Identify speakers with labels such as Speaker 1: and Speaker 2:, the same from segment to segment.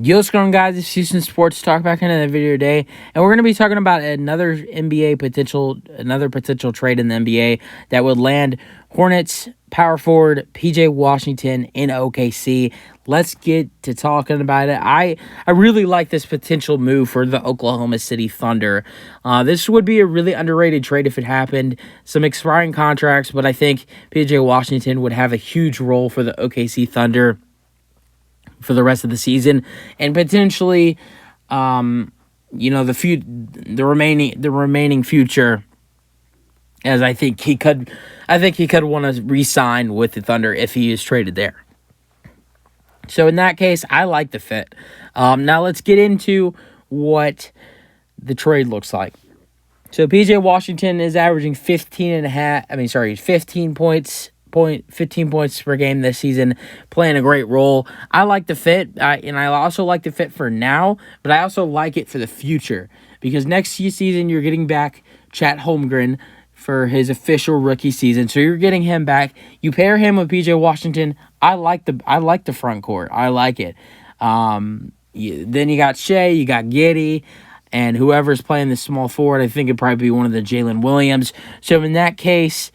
Speaker 1: Yo, what's going on, guys? It's Houston Sports Talk back into the video today, and we're going to be talking about another potential trade in the NBA that would land Hornets power forward PJ Washington in OKC. Let's get to talking about it. I really like this potential move for the Oklahoma City Thunder. This would be a really underrated trade if it happened. Some expiring contracts, but I think PJ Washington would have a huge role for the OKC Thunder for the rest of the season, and potentially, the remaining future, as I think he could want to re-sign with the Thunder if he is traded there. So in that case, I like the fit. Now let's get into what the trade looks like. So PJ Washington is averaging 15 points per game this season, playing a great role. I like the fit, and I also like the fit for now, but I also like it for the future, because next season you're getting back Chet Holmgren for his official rookie season, so you're getting him back. You pair him with PJ Washington. I like the front court. I like it. Then you got Shea, you got Giddey, and whoever's playing the small forward, I think it'd probably be one of the Jalen Williams. So in that case,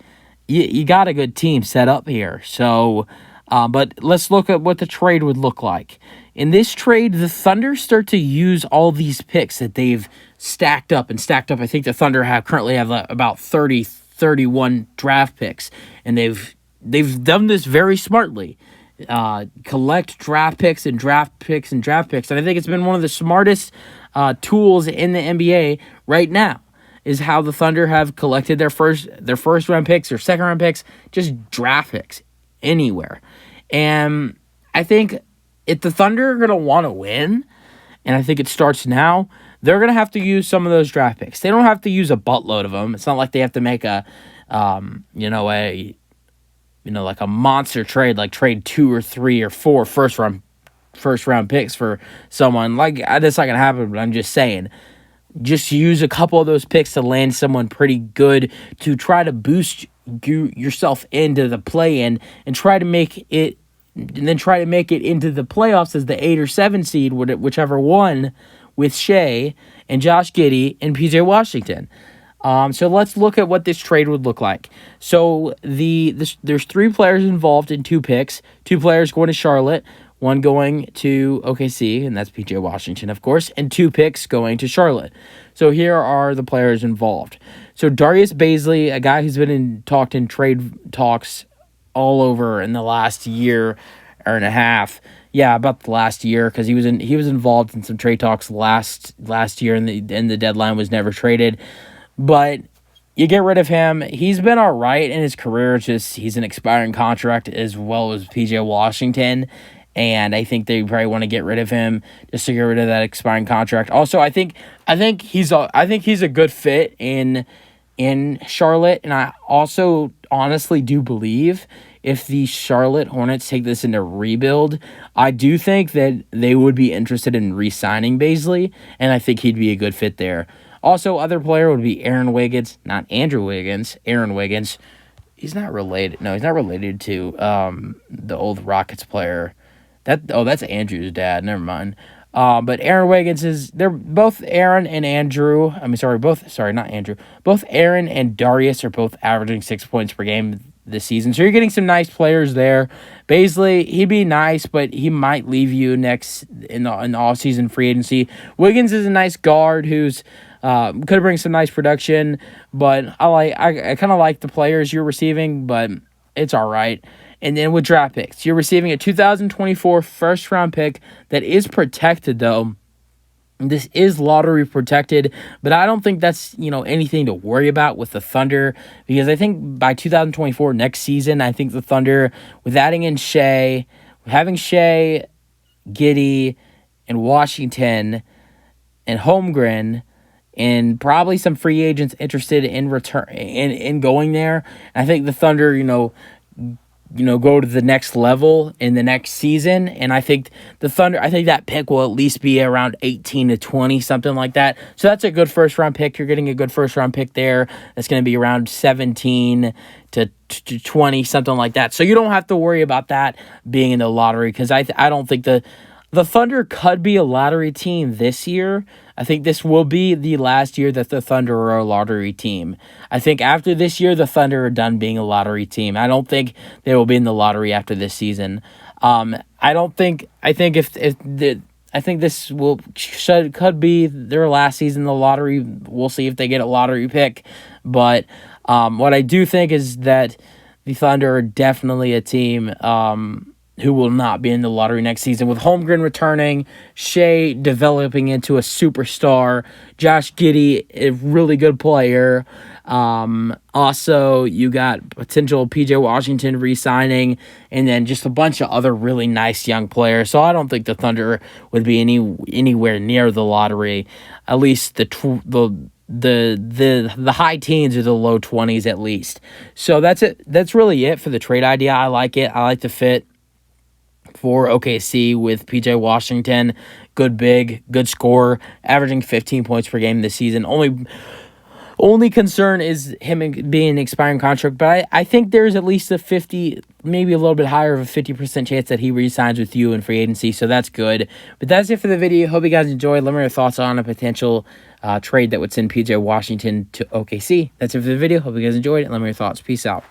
Speaker 1: you got a good team set up here. So, but let's look at what the trade would look like. In this trade, the Thunder start to use all these picks that they've stacked up. I think the Thunder currently have about 31 draft picks, and they've done this very smartly. Collect draft picks and draft picks and draft picks, and I think it's been one of the smartest tools in the NBA right now, is how the Thunder have collected their first round picks or second round picks, just draft picks anywhere. And I think if the Thunder are going to want to win, and I think it starts now, they're going to have to use some of those draft picks. They don't have to use a buttload of them. It's not like they have to make a monster trade, like trade 2 or 3 or 4 first round picks for someone. Like, that's not going to happen, but I'm just saying, just use a couple of those picks to land someone pretty good to try to boost yourself into the play-in and try to make it into the playoffs as the 8 or 7 seed, whichever one, with Shea and Josh Giddey and PJ Washington. So let's look at what this trade would look like. So there's 3 players involved in 2 picks. 2 players going to Charlotte, 1 going to OKC, and that's PJ Washington, of course, and 2 picks going to Charlotte. So here are the players involved. So Darius Bazley, a guy who's been in trade talks all over in the last year and a half. Yeah, about the last year, because he was involved in some trade talks last year, and the deadline was never traded. But you get rid of him. He's been all right in his career. Just he's an expiring contract as well as PJ Washington. And I think they probably want to get rid of him just to get rid of that expiring contract. Also, I think he's a good fit in Charlotte, and I also honestly do believe if the Charlotte Hornets take this into rebuild, I do think that they would be interested in re-signing Bazley, and I think he'd be a good fit there. Also, other player would be Aaron Wiggins, not Andrew Wiggins. Aaron Wiggins. He's not related. No, he's not related to the old Rockets player. That's Andrew's dad. Never mind. But Aaron Wiggins they're both Aaron and Andrew. Not Andrew. Both Aaron and Darius are both averaging 6 points per game this season. So you're getting some nice players there. Bazley, he'd be nice, but he might leave you next in the offseason free agency. Wiggins is a nice guard who's could bring some nice production, but I kind of like the players you're receiving, but it's all right. And then with draft picks, you're receiving a 2024 first-round pick that is protected, though. This is lottery protected, but I don't think that's anything to worry about with the Thunder, because I think by 2024, next season, I think the Thunder, with adding in Shea, having Shea, Giddey, and Washington, and Holmgren, and probably some free agents interested in return in going there, I think the Thunder, go to the next level in the next season. And I think the Thunder, I think that pick will at least be around 18 to 20, something like that. So that's a good first round pick. You're getting a good first round pick there. That's going to be around 17 to 20, something like that. So you don't have to worry about that being in the lottery, because I don't think The Thunder could be a lottery team this year. I think this will be the last year that the Thunder are a lottery team. I think after this year, the Thunder are done being a lottery team. I don't think they will be in the lottery after this season. I don't think. I think I think this could be their last season in the lottery. We'll see if they get a lottery pick, but what I do think is that the Thunder are definitely a team who will not be in the lottery next season. With Holmgren returning, Shea developing into a superstar, Josh Giddey, a really good player. Also, you got potential PJ Washington re-signing, and then just a bunch of other really nice young players. So I don't think the Thunder would be anywhere near the lottery. At least the high teens or the low 20s at least. So that's it. That's really it for the trade idea. I like it. I like the fit for OKC with PJ Washington. Good big, good scorer, averaging 15 points per game this season. Only concern is him being an expiring contract, but I think there's at least a 50, maybe a little bit higher of a 50% chance that he re-signs with you in free agency, so that's good. But that's it for the video. Hope you guys enjoyed. Let me know your thoughts on a potential trade that would send PJ Washington to OKC. That's it for the video. Hope you guys enjoyed it. Let me know your thoughts. Peace out.